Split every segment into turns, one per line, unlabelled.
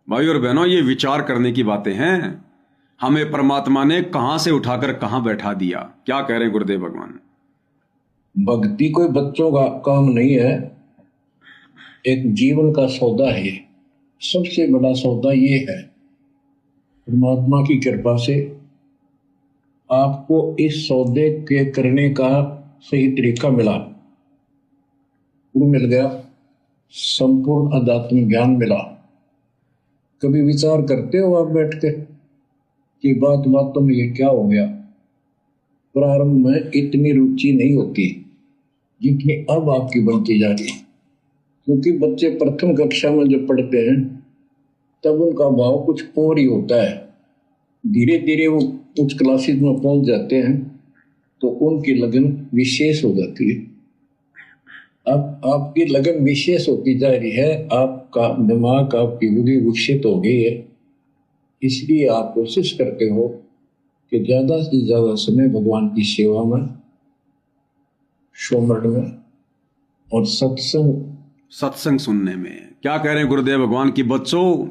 भाई और बहनों, ये विचार करने की बातें हैं। हमें परमात्मा ने कहां से उठाकर कहां बैठा दिया। क्या कह रहे हैं गुरुदेव भगवान?
भक्ति कोई बच्चों का काम नहीं है, एक जीवन का सौदा है। सबसे बड़ा सौदा ये है, परमात्मा की कृपा से आपको इस सौदे के करने का सही तरीका मिला, गुरु मिल गया, संपूर्ण अध्यात्म ज्ञान मिला। कभी विचार करते हो आप बैठ के कि बात बातों में ये क्या हो गया? प्रारंभ में इतनी रुचि नहीं होती जितनी अब आपकी बनती जा रही है, क्योंकि बच्चे प्रथम कक्षा में जब पढ़ते हैं तब उनका भाव कुछ और ही होता है। धीरे धीरे वो उच्च क्लासेस में पहुंच जाते हैं तो उनकी लगन विशेष हो जाती है। अब आपकी लगन विशेष होती जा रही है, आपका दिमाग, आपकी बुद्धि विकसित हो गई है। इसलिए आप कोशिश करते हो कि ज्यादा से ज्यादा समय भगवान की सेवा में, सुमरण में और
सत्संग सुनने में। क्या कह रहे हैं गुरुदेव भगवान की बच्चों?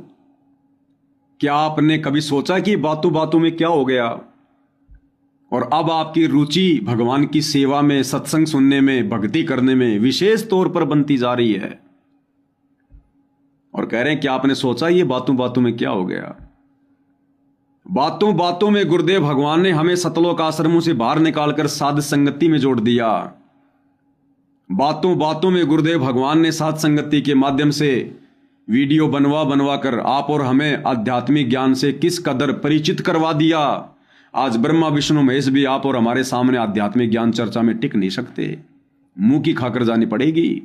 क्या आपने कभी सोचा कि बातों बातों में क्या हो गया और अब आपकी रुचि भगवान की सेवा में, सत्संग सुनने में, भक्ति करने में विशेष तौर पर बनती जा रही है? और कह रहे हैं कि आपने सोचा ये बातों बातों में क्या हो गया? बातों बातों में गुरुदेव भगवान ने हमें सतलोक आश्रमों से बाहर निकालकर साध संगति में जोड़ दिया। बातों बातों में गुरुदेव भगवान ने साध संगति के माध्यम से वीडियो बनवा बनवा कर आप और हमें आध्यात्मिक ज्ञान से किस कदर परिचित करवा दिया। आज ब्रह्मा विष्णु महेश भी आप और हमारे सामने आध्यात्मिक ज्ञान चर्चा में टिक नहीं सकते, मुंह की खाकर जानी पड़ेगी।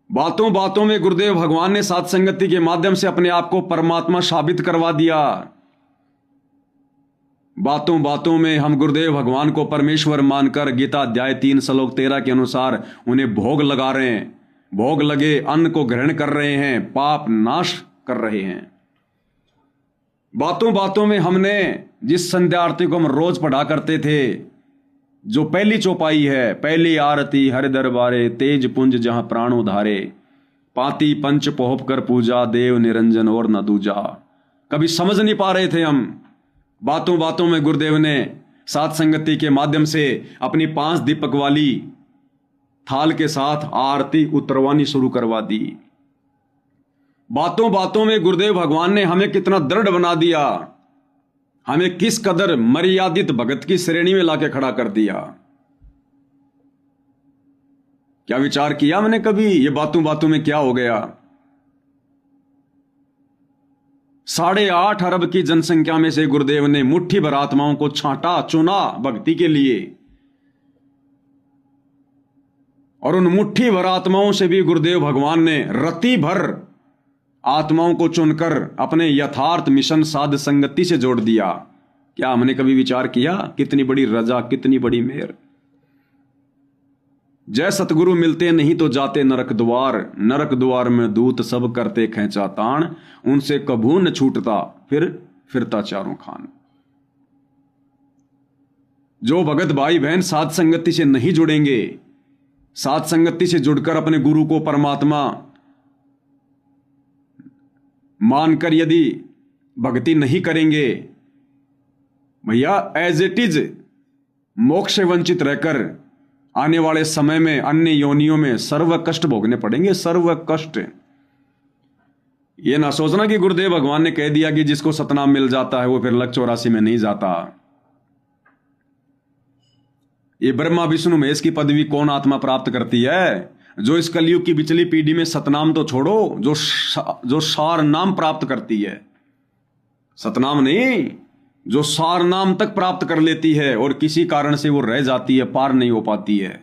बातों बातों में गुरुदेव भगवान ने साध संगति के माध्यम से अपने आप को परमात्मा साबित करवा दिया। बातों बातों में हम गुरुदेव भगवान को परमेश्वर मानकर गीता अध्याय 3 श्लोक 13 के अनुसार उन्हें भोग लगा रहे हैं। भोग लगे अन्न को ग्रहण कर रहे हैं, पाप नाश कर रहे हैं। बातों बातों में हमने जिस संध्या आरती को हम रोज पढ़ा करते थे, जो पहली चौपाई है, पहली आरती हरि दरबारे, तेज पुंज जहां प्राण उधारे, पाती पंच पोहप कर पूजा, देव निरंजन और न दूजा, कभी समझ नहीं पा रहे थे हम। बातों बातों में गुरुदेव ने साध संगति के माध्यम से अपनी 5 दीपक वाली थाल के साथ आरती उतरवानी शुरू करवा दी। बातों बातों में गुरुदेव भगवान ने हमें कितना दृढ़ बना दिया, हमें किस कदर मर्यादित भगत की श्रेणी में लाके खड़ा कर दिया। क्या विचार किया मैंने कभी ये बातों बातों में क्या हो गया? 8.5 अरब की जनसंख्या में से गुरुदेव ने मुट्ठी भर आत्माओं को छांटा, चुना भक्ति के लिए, और उन मुट्ठी भर आत्माओं से भी गुरुदेव भगवान ने रति भर आत्माओं को चुनकर अपने यथार्थ मिशन साध संगति से जोड़ दिया। क्या हमने कभी विचार किया कितनी बड़ी रजा, कितनी बड़ी मेहर? जय सतगुरु मिलते नहीं तो जाते नरक द्वार, नरक द्वार में दूत सब करते खेचा ताण, उनसे कभू न छूटता फिर फिरता चारों खान। जो भगत भाई बहन साध संगति से नहीं जुड़ेंगे, साध संगति से जुड़कर अपने गुरु को परमात्मा मानकर यदि भक्ति नहीं करेंगे, भैया एज इट इज मोक्ष से वंचित रहकर आने वाले समय में अन्य योनियों में सर्व कष्ट भोगने पड़ेंगे, सर्व कष्ट। ये ना सोचना कि गुरुदेव भगवान ने कह दिया कि जिसको सतनाम मिल जाता है वो फिर लक 84 में नहीं जाता। ये ब्रह्मा विष्णु महेश की पदवी कौन आत्मा प्राप्त करती है? जो इस कलयुग की पिछली पीढ़ी में सतनाम तो छोड़ो, जो सार नाम प्राप्त करती है, सतनाम नहीं, जो सार नाम तक प्राप्त कर लेती है और किसी कारण से वो रह जाती है, पार नहीं हो पाती है,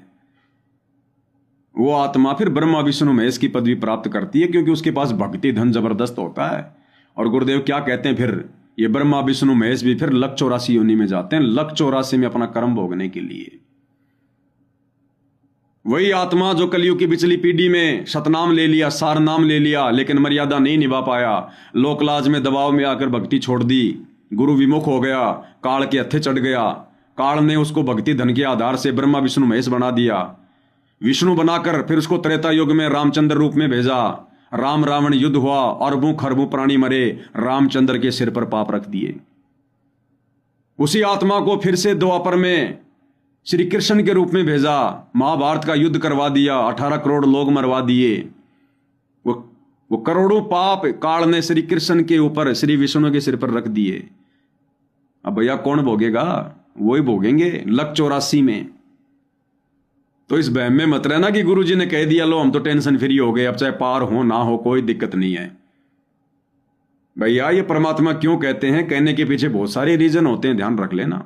वो आत्मा फिर ब्रह्मा विष्णु महेश की पदवी प्राप्त करती है, क्योंकि उसके पास भक्ति धन जबरदस्त होता है। और गुरुदेव क्या कहते हैं, फिर ये ब्रह्मा विष्णु महेश भी फिर लक 84 योनि में जाते हैं, लक 84 में अपना कर्म भोगने के लिए। वही आत्मा जो कलयुग की पिछली पीढ़ी में सतनाम ले लिया, सार नाम ले लिया, लेकिन मर्यादा नहीं निभा पाया, लोकलाज में दबाव में आकर भक्ति छोड़ दी, गुरु विमुख हो गया, काल के हत्थे चढ़ गया, काल ने उसको भक्ति धन के आधार से ब्रह्मा विष्णु महेश बना दिया, विष्णु बनाकर फिर उसको त्रेता युग में रामचंद्र रूप में भेजा, राम रावण युद्ध हुआ, अरबों खरबों प्राणी मरे, रामचंद्र के सिर पर पाप रख दिए। उसी आत्मा को फिर से द्वापर में श्री कृष्ण के रूप में भेजा, महाभारत का युद्ध करवा दिया, 18 करोड़ लोग मरवा दिए। वो करोड़ों पाप काल ने श्री कृष्ण के ऊपर, श्री विष्णु के सिर पर रख दिए। अब भैया कौन भोगेगा? वही भोगेंगे लक 84 में। तो इस बहम में मत रहना कि गुरुजी ने कह दिया लो हम तो टेंशन फ्री हो गए, अब चाहे पार हो ना हो कोई दिक्कत नहीं है। भैया ये परमात्मा क्यों कहते हैं, कहने के पीछे बहुत सारे रीजन होते हैं, ध्यान रख लेना।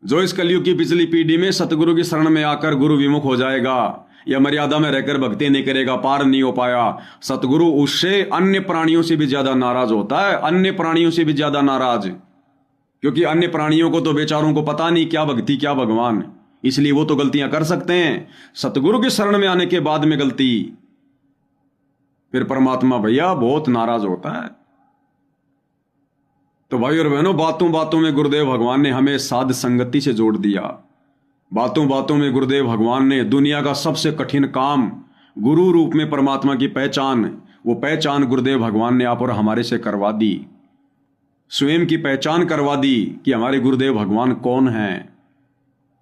जो इस कलयुग की पिछली पीढ़ी में सतगुरु की शरण में आकर गुरु विमुख हो जाएगा या मर्यादा में रहकर भक्ति नहीं करेगा, पार नहीं हो पाया, सतगुरु उससे अन्य प्राणियों से भी ज्यादा नाराज होता है, अन्य प्राणियों से भी ज्यादा नाराज। क्योंकि अन्य प्राणियों को तो बेचारों को पता नहीं क्या भक्ति क्या भगवान, इसलिए वो तो गलतियां कर सकते हैं। सतगुरु की शरण में आने के बाद में गलती, फिर परमात्मा भैया बहुत नाराज होता है। तो भाई और बहनों, बातों बातों में गुरुदेव भगवान ने हमें साध संगति से जोड़ दिया। बातों बातों में गुरुदेव भगवान ने दुनिया का सबसे कठिन काम, गुरु रूप में परमात्मा की पहचान, वो पहचान गुरुदेव भगवान ने आप और हमारे से करवा दी। स्वयं की पहचान करवा दी कि हमारे गुरुदेव भगवान कौन हैं।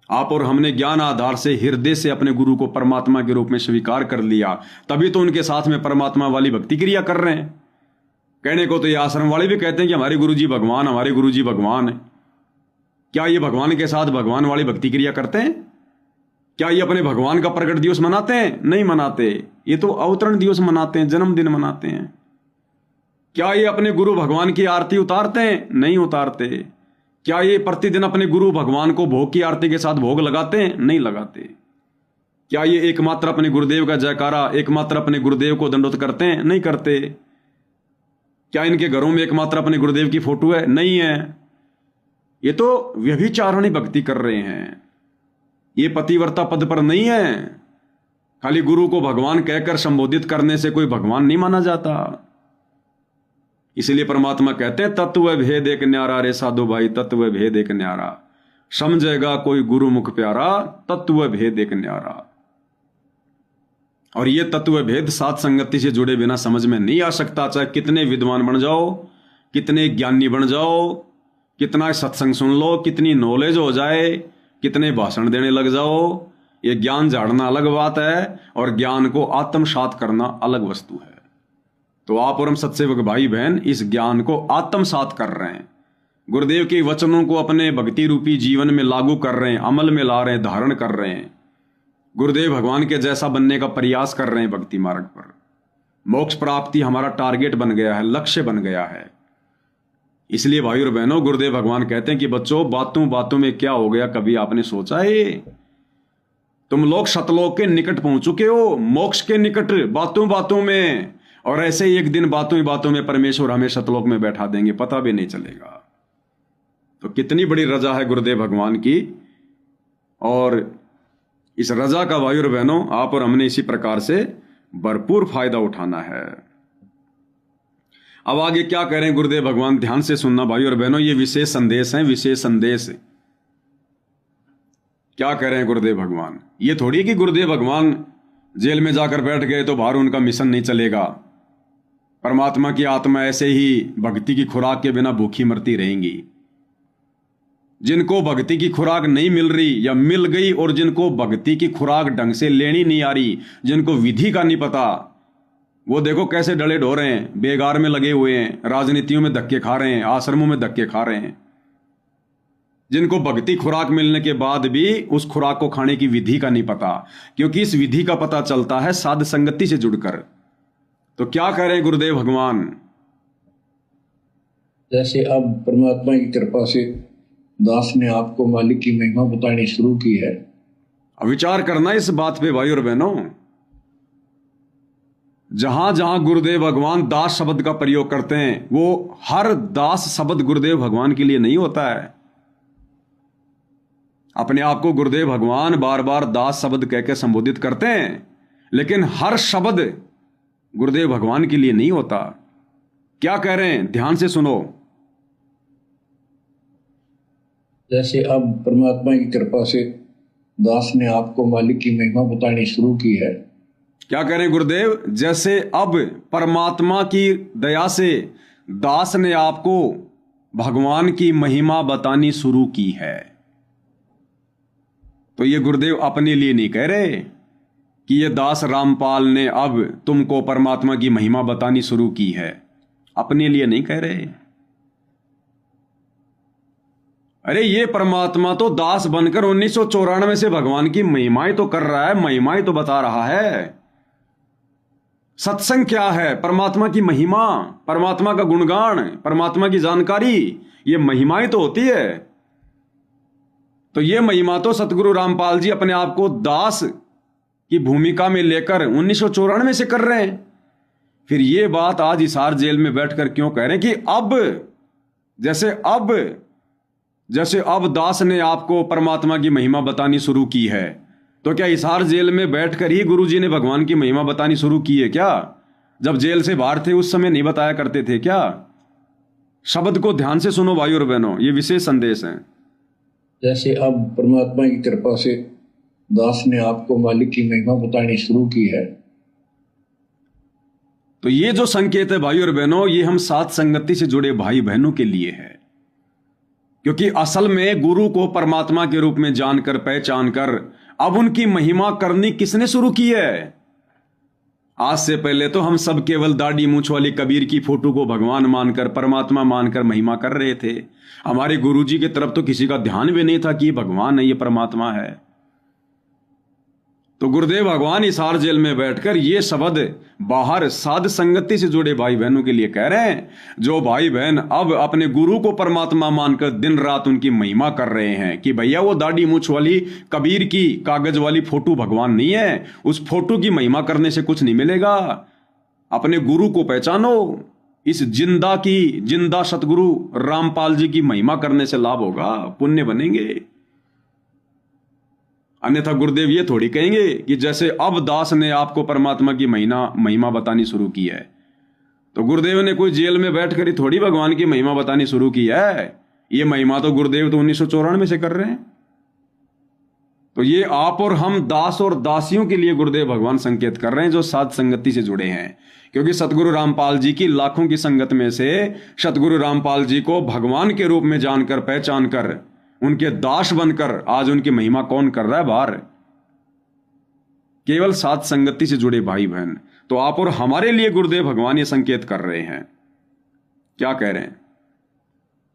आप और हमने ज्ञान आधार से हृदय से अपने गुरु को परमात्मा के रूप में स्वीकार कर लिया, तभी तो उनके साथ में परमात्मा वाली भक्ति क्रिया कर रहे हैं। कहने को तो ये आश्रम वाले भी कहते हैं कि हमारे गुरुजी भगवान, हमारे गुरुजी भगवान। क्या ये भगवान के साथ भगवान वाली भक्ति क्रिया करते हैं? क्या ये अपने भगवान का प्रकट दिवस मनाते हैं? नहीं मनाते। ये तो अवतरण दिवस मनाते हैं, जन्मदिन मनाते हैं। क्या ये अपने गुरु भगवान की आरती उतारते हैं? नहीं उतारते। क्या ये प्रतिदिन अपने गुरु भगवान को भोग की आरती के साथ भोग लगाते हैं? नहीं लगाते। क्या ये एकमात्र अपने गुरुदेव का जयकारा, एकमात्र अपने गुरुदेव को दंडोत करते हैं? नहीं करते। क्या इनके घरों में एकमात्र अपने गुरुदेव की फोटो है? नहीं है। ये तो व्यभिचारिणी भक्ति कर रहे हैं। ये पतिव्रता पद पर नहीं है। खाली गुरु को भगवान कहकर संबोधित करने से कोई भगवान नहीं माना जाता। इसलिए परमात्मा कहते हैं तत्व भेद एक न्यारा रे साधु भाई, तत्व भेद एक न्यारा। समझेगा कोई गुरु मुख प्यारा, तत्व भेद एक न्यारा। और ये तत्व भेद साथ संगति से जुड़े बिना समझ में नहीं आ सकता। चाहे कितने विद्वान बन जाओ, कितने ज्ञानी बन जाओ, कितना सत्संग सुन लो, कितनी नॉलेज हो जाए, कितने भाषण देने लग जाओ, ये ज्ञान झाड़ना अलग बात है और ज्ञान को आत्मसात करना अलग वस्तु है। तो आप और हम सत्सेवक भाई बहन इस ज्ञान को आत्मसात कर रहे हैं, गुरुदेव के वचनों को अपने भक्ति रूपी जीवन में लागू कर रहे हैं, अमल में ला रहे हैं, धारण कर रहे हैं, गुरुदेव भगवान के जैसा बनने का प्रयास कर रहे हैं भक्ति मार्ग पर। मोक्ष प्राप्ति हमारा टारगेट बन गया है, लक्ष्य बन गया है। इसलिए भाई और बहनों, गुरुदेव भगवान कहते हैं कि बच्चों बातों बातों में क्या हो गया, कभी आपने सोचा है? तुम लोग सतलोक के निकट पहुंच चुके हो, मोक्ष के निकट, बातों बातों में। और ऐसे ही एक दिन बातों ही बातों में परमेश्वर हमें सतलोक में बैठा देंगे, पता भी नहीं चलेगा। तो कितनी बड़ी रजा है गुरुदेव भगवान की। और इस रजा का भाई और बहनों आप और हमने इसी प्रकार से भरपूर फायदा उठाना है। अब आगे क्या कह रहे हैं गुरुदेव भगवान, ध्यान से सुनना भाई और बहनों, ये विशेष संदेश है, विशेष संदेश। क्या कह रहे हैं गुरुदेव भगवान? ये थोड़ी कि गुरुदेव भगवान जेल में जाकर बैठ गए तो बाहर उनका मिशन नहीं चलेगा। परमात्मा की आत्मा ऐसे ही भक्ति की खुराक के बिना भूखी मरती रहेंगी। जिनको भक्ति की खुराक नहीं मिल रही या मिल गई और जिनको भक्ति की खुराक ढंग से लेनी नहीं आ रही, जिनको विधि का नहीं पता, वो देखो कैसे डले ढो रहे हैं, बेगार में लगे हुए हैं, राजनीतियों में धक्के खा रहे हैं, आश्रमों में धक्के खा रहे हैं। जिनको भक्ति खुराक मिलने के बाद भी उस खुराक को खाने की विधि का नहीं पता, क्योंकि इस विधि का पता चलता है साध संगति से जुड़कर। तो क्या कह रहे हैं गुरुदेव भगवान?
जैसे अब परमात्मा की कृपा से दास ने आपको मालिक की महिमा बतानी शुरू की है।
विचार करना इस बात पे भाई और बहनों, जहां जहां गुरुदेव भगवान दास शब्द का प्रयोग करते हैं, वो हर दास शब्द गुरुदेव भगवान के लिए नहीं होता है। अपने आप को गुरुदेव भगवान बार बार दास शब्द कहकर संबोधित करते हैं, लेकिन हर शब्द गुरुदेव भगवान के लिए नहीं होता। क्या कह रहे हैं, ध्यान से सुनो।
जैसे अब परमात्मा की कृपा से दास ने आपको मालिक की महिमा बतानी शुरू की है।
क्या कह रहे हैं गुरुदेव? जैसे अब परमात्मा की दया से दास ने आपको भगवान की महिमा बतानी शुरू की है। तो ये गुरुदेव अपने लिए नहीं कह रहे कि ये दास रामपाल ने अब तुमको परमात्मा की महिमा बतानी शुरू की है, अपने लिए नहीं कह रहे। अरे ये परमात्मा तो दास बनकर 1994 से भगवान की महिमाएं तो कर रहा है, महिमाएं तो बता रहा है। सत्संग क्या है? परमात्मा की महिमा, परमात्मा का गुणगान, परमात्मा की जानकारी, ये महिमाएं तो होती है। तो ये महिमा तो सतगुरु रामपाल जी अपने आप को दास की भूमिका में लेकर 1994 से कर रहे हैं। फिर ये बात आज हिसार जेल में बैठकर क्यों कह रहे हैं कि जैसे अब दास ने आपको परमात्मा की महिमा बतानी शुरू की है, तो क्या हिसार जेल में बैठकर ही गुरुजी ने भगवान की महिमा बतानी शुरू की है क्या? जब जेल से बाहर थे उस समय नहीं बताया करते थे क्या? शब्द को ध्यान से सुनो भाई और बहनों, ये विशेष संदेश है।
जैसे अब परमात्मा की कृपा से दास ने आपको मालिक की महिमा बतानी शुरू की है।
तो ये जो संकेत है भाई और बहनों, ये हम साथ संगति से जुड़े भाई बहनों के लिए है। क्योंकि असल में गुरु को परमात्मा के रूप में जानकर, पहचान कर अब उनकी महिमा करनी किसने शुरू की है? आज से पहले तो हम सब केवल दाढ़ी मूंछ वाली कबीर की फोटो को भगवान मानकर, परमात्मा मानकर महिमा कर रहे थे। हमारे गुरुजी की तरफ तो किसी का ध्यान भी नहीं था कि ये भगवान है, ये परमात्मा है। तो गुरुदेव भगवान हिसार जेल में बैठकर ये शब्द बाहर साध संगति से जुड़े भाई बहनों के लिए कह रहे हैं। जो भाई बहन अब अपने गुरु को परमात्मा मानकर दिन रात उनकी महिमा कर रहे हैं कि भैया वो दाढ़ी मूंछ वाली कबीर की कागज वाली फोटो भगवान नहीं है, उस फोटो की महिमा करने से कुछ नहीं मिलेगा। अपने गुरु को पहचानो, इस जिंदा सतगुरु रामपाल जी की महिमा करने से लाभ होगा, पुण्य बनेंगे। अन्यथा गुरुदेव ये थोड़ी कहेंगे कि जैसे अब दास ने आपको परमात्मा की महिमा बतानी शुरू की है, तो गुरुदेव ने कोई जेल में बैठकर ही थोड़ी भगवान की महिमा बतानी शुरू की है। ये महिमा तो गुरुदेव तो 1994 से कर रहे हैं। तो ये आप और हम दास और दासियों के लिए गुरुदेव भगवान संकेत कर रहे हैं जो साध संगति से जुड़े हैं। क्योंकि सतगुरु रामपाल जी की लाखों की संगत में से सतगुरु रामपाल जी को भगवान के रूप में जानकर, पहचान कर, उनके दास बनकर आज उनकी महिमा कौन कर रहा है बाहर? केवल साथ संगति से जुड़े भाई बहन। तो आप और हमारे लिए गुरुदेव भगवान ये संकेत कर रहे हैं। क्या कह रहे हैं?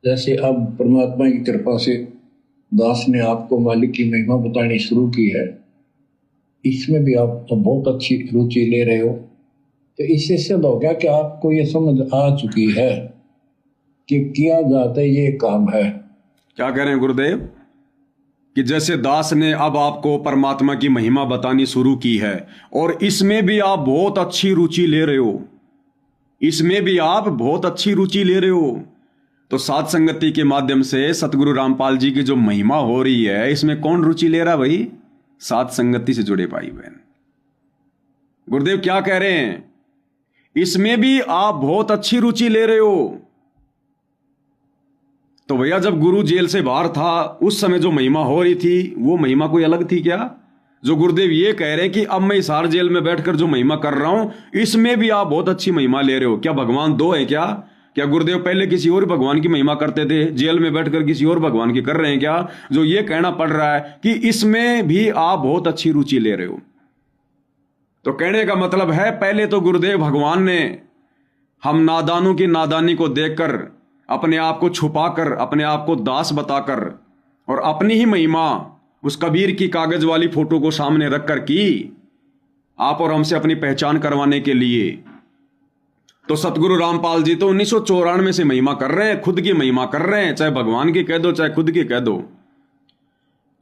जैसे अब परमात्मा की कृपा से दास ने आपको मालिक की महिमा बतानी शुरू की है, इसमें भी आप तो बहुत अच्छी रुचि ले रहे हो। तो इससे सिद्ध हो गया कि आपको ये समझ आ चुकी है कि किया जाता है ये काम है।
क्या कह रहे हैं गुरुदेव? कि जैसे दास ने अब आपको परमात्मा की महिमा बतानी शुरू की है और इसमें भी आप बहुत अच्छी रुचि ले रहे हो, इसमें भी आप बहुत अच्छी रुचि ले रहे हो। तो साध संगति के माध्यम से सतगुरु रामपाल जी की जो महिमा हो रही है, इसमें कौन रुचि ले रहा भाई? साध संगति से जुड़े भाई बहन। गुरुदेव क्या कह रहे हैं? इसमें भी आप बहुत अच्छी रुचि ले रहे हो। तो भैया जब गुरु जेल से बाहर था उस समय जो महिमा हो रही थी, वो महिमा कोई अलग थी क्या? जो गुरुदेव ये कह रहे हैं कि अब मैं हिसार जेल में बैठकर जो महिमा कर रहा हूं, इसमें भी आप बहुत अच्छी महिमा ले रहे हो। क्या भगवान दो है क्या? क्या गुरुदेव पहले किसी और भगवान की महिमा करते थे, जेल में बैठकर किसी और भगवान की कर रहे हैं क्या? जो ये कहना पड़ रहा है कि इसमें भी आप बहुत अच्छी रुचि ले रहे हो। तो कहने का मतलब है, पहले तो गुरुदेव भगवान ने हम नादानों की नादानी को देखकर, अपने आप को छुपाकर, अपने आप को दास बताकर और अपनी ही महिमा उस कबीर की कागज वाली फोटो को सामने रखकर की, आप और हमसे अपनी पहचान करवाने के लिए। तो सतगुरु रामपाल जी तो 1994 से महिमा कर रहे हैं, खुद की महिमा कर रहे हैं, चाहे भगवान की कह दो चाहे खुद की कह दो।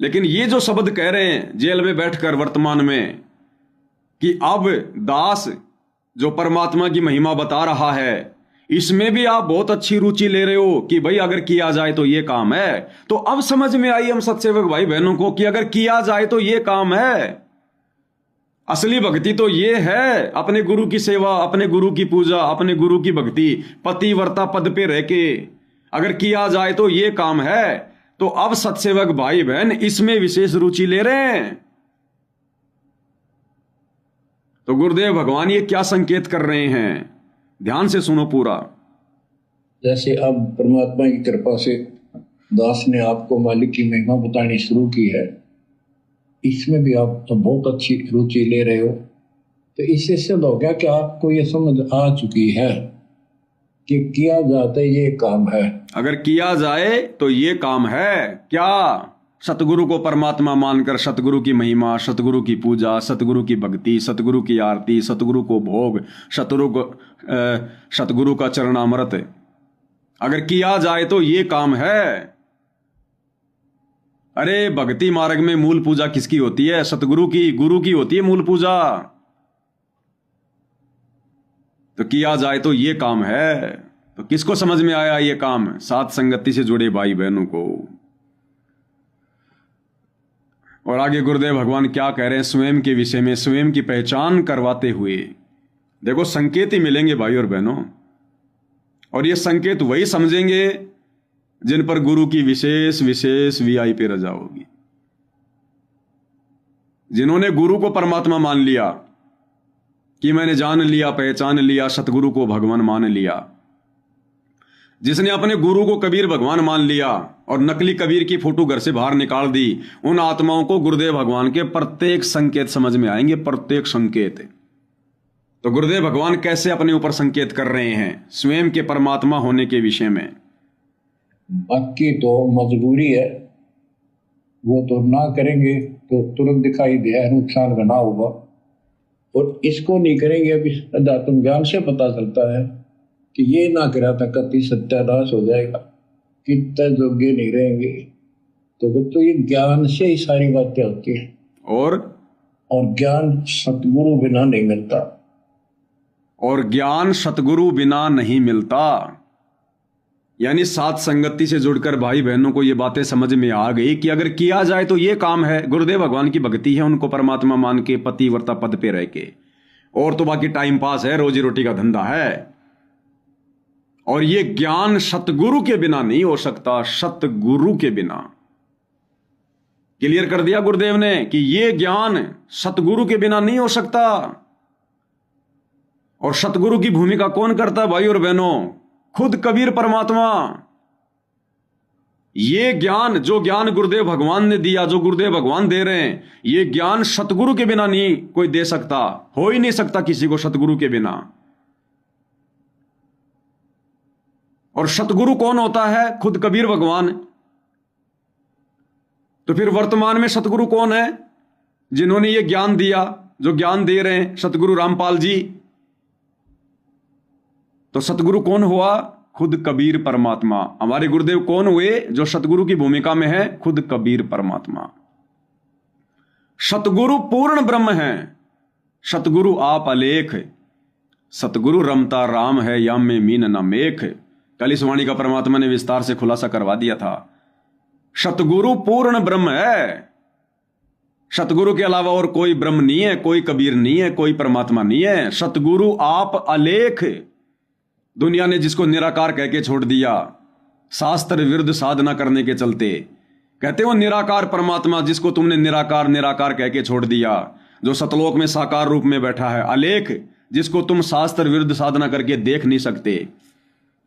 लेकिन ये जो शब्द कह रहे हैं जेल में बैठकर वर्तमान में कि अब दास जो परमात्मा की महिमा बता रहा है, इसमें भी आप बहुत अच्छी रुचि ले रहे हो कि भाई अगर किया जाए तो ये काम है। तो अब समझ में आई हम सत्सेवक भाई बहनों को कि अगर किया जाए तो ये काम है। असली भक्ति तो ये है, अपने गुरु की सेवा, अपने गुरु की पूजा, अपने गुरु की भक्ति, पतिव्रता पद पे रह के अगर किया जाए तो ये काम है। तो अब सत्सेवक भाई बहन इसमें विशेष रुचि ले रहे हैं। तो गुरुदेव भगवान ये क्या संकेत कर रहे हैं, ध्यान से सुनो पूरा।
जैसे अब परमात्मा की कृपा से दास ने आपको मालिक की महिमा बतानी शुरू की है, इसमें भी आप तो बहुत अच्छी रुचि ले रहे हो, तो इससे सिद्ध हो गया कि आपको ये समझ आ चुकी है कि किया जाता है ये काम है।
अगर किया जाए तो ये काम है क्या? सतगुरु को परमात्मा मानकर सतगुरु की महिमा, सतगुरु की पूजा, सतगुरु की भक्ति, सतगुरु की आरती, सतगुरु को भोग, सतगुरु का चरणामृत, अगर किया जाए तो ये काम है। अरे भक्ति मार्ग में मूल पूजा किसकी होती है? सतगुरु की, गुरु की होती है मूल पूजा। तो किया जाए तो ये काम है। तो किसको समझ में आया ये काम? साथ संगति से जुड़े भाई बहनों को। और आगे गुरुदेव भगवान क्या कह रहे हैं स्वयं के विषय में, स्वयं की पहचान करवाते हुए। देखो संकेत ही मिलेंगे भाई और बहनों, और ये संकेत वही समझेंगे जिन पर गुरु की विशेष विशेष वीआईपी रजा होगी। जिन्होंने गुरु को परमात्मा मान लिया कि मैंने जान लिया, पहचान लिया, सतगुरु को भगवान मान लिया, जिसने अपने गुरु को कबीर भगवान मान लिया और नकली कबीर की फोटो घर से बाहर निकाल दी, उन आत्माओं को गुरुदेव भगवान के प्रत्येक संकेत समझ में आएंगे, प्रत्येक संकेत। तो गुरुदेव भगवान कैसे अपने ऊपर संकेत कर रहे हैं स्वयं के परमात्मा होने के विषय में?
बाकी तो मजबूरी है, वो तो ना करेंगे तो तुरंत दिखाई दिया नुकसान बना होगा, और इसको नहीं करेंगे अभी अध्यात्म ज्ञान से पता चलता है कि ये ना करा था कति सत्यानाश हो जाएगा, कितने योग्य नहीं रहेंगे। तो ये ज्ञान से ही सारी बातें होती है, और ज्ञान सतगुरु बिना नहीं मिलता,
और ज्ञान सतगुरु बिना नहीं मिलता। यानी साथ संगति से जुड़कर भाई बहनों को ये बातें समझ में आ गई कि अगर किया जाए तो ये काम है। गुरुदेव भगवान की भक्ति है, उनको परमात्मा मान के पतिव्रता पद पे रह के, और तो बाकी टाइम पास है, रोजी रोटी का धंधा है। और ये ज्ञान सतगुरु के बिना नहीं हो सकता, सतगुरु के बिना। क्लियर कर दिया गुरुदेव ने कि ये ज्ञान सतगुरु के बिना नहीं हो सकता। और सतगुरु की भूमिका कौन करता है भाई और बहनों? खुद कबीर परमात्मा। ये ज्ञान, जो ज्ञान गुरुदेव भगवान ने दिया, जो गुरुदेव भगवान दे रहे हैं, ये ज्ञान सतगुरु के बिना नहीं कोई दे सकता, हो ही नहीं सकता किसी को सतगुरु के बिना। और सतगुरु कौन होता है? खुद कबीर भगवान। तो फिर वर्तमान में सतगुरु कौन है जिन्होंने ये ज्ञान दिया, जो ज्ञान दे रहे हैं? सतगुरु रामपाल जी। तो सतगुरु कौन हुआ? खुद कबीर परमात्मा। हमारे गुरुदेव कौन हुए जो सतगुरु की भूमिका में है? खुद कबीर परमात्मा। सतगुरु पूर्ण ब्रह्म है, सतगुरु आप अलेख, सतगुरु रमता राम है या में मीन न मेख। कल इस वाणी का परमात्मा ने विस्तार से खुलासा करवा दिया था। सतगुरु पूर्ण ब्रह्म है, सतगुरु के अलावा और कोई ब्रह्म नहीं है, कोई कबीर नहीं है, कोई परमात्मा नहीं है। सतगुरु आप अलेख। दुनिया ने जिसको निराकार कह के छोड़ दिया, शास्त्र विरुद्ध साधना करने के चलते, कहते हो निराकार परमात्मा जिसको तुमने निराकार निराकार कह के छोड़ दिया, जो सतलोक में साकार रूप में बैठा है। अलेख जिसको तुम शास्त्र विरुद्ध साधना करके देख नहीं सकते,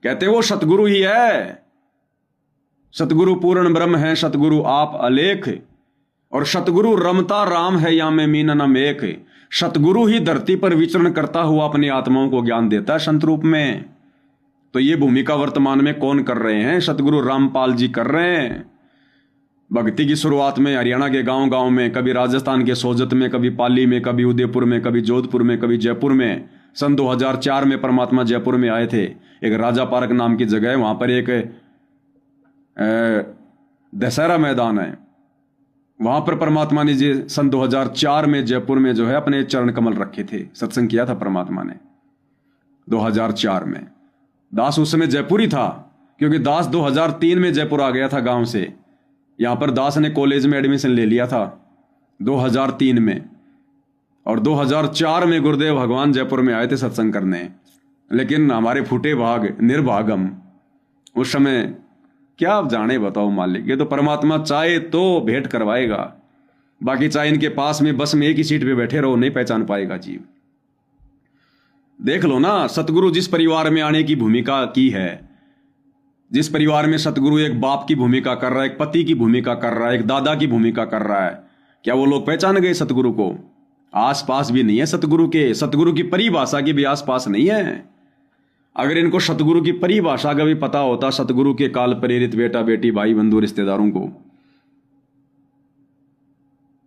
कहते वो सतगुरु ही है। सतगुरु पूर्ण ब्रह्म है, सतगुरु आप अलेख। और सतगुरु रमता राम है या में मीन न मेख। सतगुरु ही धरती पर विचरण करता हुआ अपनी आत्माओं को ज्ञान देता है संत रूप में। तो ये भूमिका वर्तमान में कौन कर रहे हैं? सतगुरु रामपाल जी कर रहे हैं। भक्ति की शुरुआत में हरियाणा के गांव गांव में, कभी राजस्थान के सोजत में, कभी पाली में, कभी उदयपुर में, कभी जोधपुर में, कभी जयपुर में। सन 2004 में परमात्मा जयपुर में आए थे। एक राजा पार्क नाम की जगह है, वहां पर एक दशहरा मैदान है, वहां पर परमात्मा ने जी सन 2004 में जयपुर में जो है अपने चरण कमल रखे थे। सत्संग किया था परमात्मा ने 2004 में। दास उस समय जयपुर ही था, क्योंकि दास 2003 में जयपुर आ गया था गांव से। यहां पर दास ने कॉलेज में एडमिशन ले लिया था 2003 में, और 2004 में गुरुदेव भगवान जयपुर में आए थे सत्संग करने। लेकिन हमारे फूटे भाग, निर्भाग हम, उस समय क्या आप जाने बताओ मालिक। ये तो परमात्मा चाहे तो भेंट करवाएगा, बाकी चाहे इनके पास में बस में एक ही सीट पे बैठे रहो नहीं पहचान पाएगा जीव। देख लो ना, सतगुरु जिस परिवार में आने की भूमिका की है, जिस परिवार में सतगुरु एक बाप की भूमिका कर रहा है, एक पति की भूमिका कर रहा है, एक दादा की भूमिका कर रहा है, क्या वो लोग पहचान गए सतगुरु को? आसपास भी नहीं है सतगुरु के, सतगुरु की परिभाषा के भी आसपास नहीं है। अगर इनको सतगुरु की परिभाषा का भी पता होता, सतगुरु के काल प्रेरित बेटा बेटी भाई बंधु रिश्तेदारों को,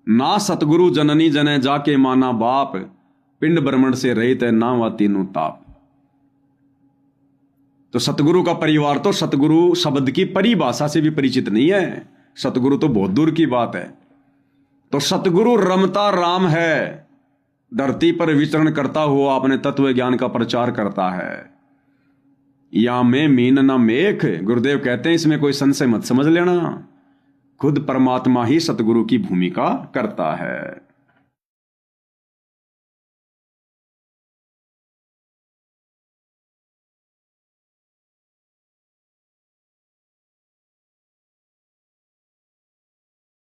ना सतगुरु जननी जने जाके माना बाप, पिंड ब्रह्मण से रहित है ना वा तीनों ताप। तो सतगुरु का परिवार तो सतगुरु शब्द की परिभाषा से भी परिचित नहीं है, सतगुरु तो बहुत दूर की बात है। तो सतगुरु रमता राम है, धरती पर विचरण करता हुआ अपने तत्व ज्ञान का प्रचार करता है। या में मीन ना मेख, गुरुदेव कहते हैं इसमें कोई संशय मत समझ लेना, खुद परमात्मा ही सतगुरु की भूमिका करता है।